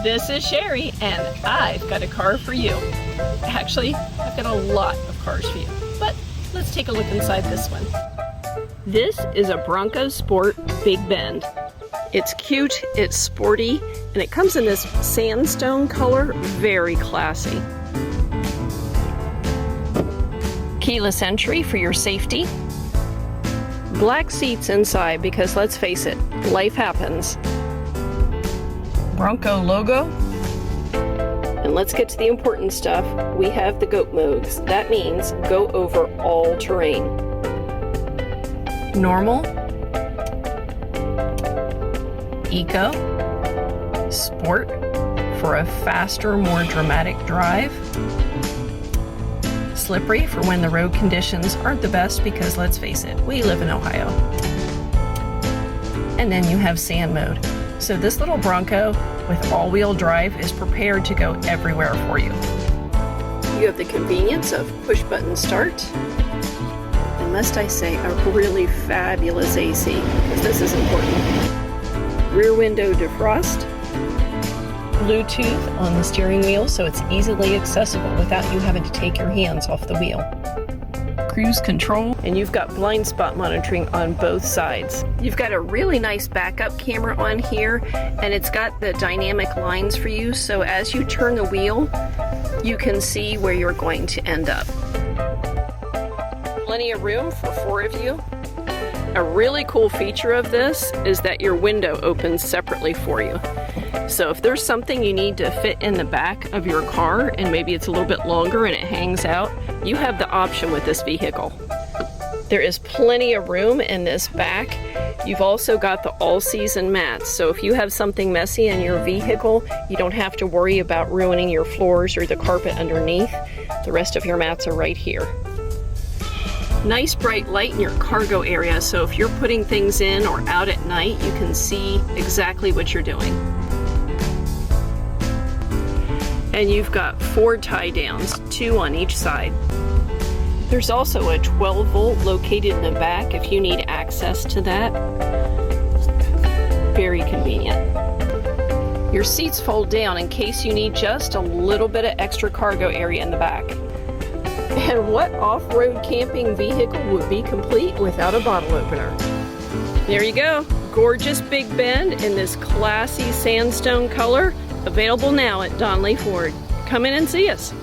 This is Sherri, and I've got a car for you. Actually, I've got a lot of cars for you, but let's take a look inside this one. This is a Bronco Sport Big Bend. It's cute, it's sporty, and it comes in this sandstone color, very classy. Keyless entry for your safety. Black seats inside because let's face it, life happens. Bronco logo. And let's get to the important stuff. We have the G.O.A.T modes. That means go over all terrain. Normal, Eco, Sport for a faster, more dramatic drive, Slippery for when the road conditions aren't the best because let's face it, we live in Ohio. And then you have Sand mode. So this little Bronco with all-wheel drive is prepared to go everywhere for you. You have the convenience of push-button start. And must I say, a really fabulous AC, because this is important. Rear window defrost. Bluetooth on the steering wheel, so it's easily accessible without you having to take your hands off the wheel. Cruise control, and you've got blind spot monitoring on both sides. You've got a really nice backup camera on here, and it's got the dynamic lines for you, so as you turn the wheel, you can see where you're going to end up. Plenty of room for 4 of you. A really cool feature of this is that your window opens separately for you. So if there's something you need to fit in the back of your car and maybe it's a little bit longer and it hangs out, you have the option with this vehicle. There is plenty of room in this back. You've also got the all-season mats, so if you have something messy in your vehicle, you don't have to worry about ruining your floors or the carpet underneath. The rest of your mats are right here. Nice bright light in your cargo area, so if you're putting things in or out at night, you can see exactly what you're doing. And you've got 4 tie downs, 2 on each side. There's also a 12 volt located in the back if you need access to that. Very convenient. Your seats fold down in case you need just a little bit of extra cargo area in the back. And what off-road camping vehicle would be complete without a bottle opener? There you go. Gorgeous Big Bend in this classy sandstone color. Available now at Donley Ford. Come in and see us.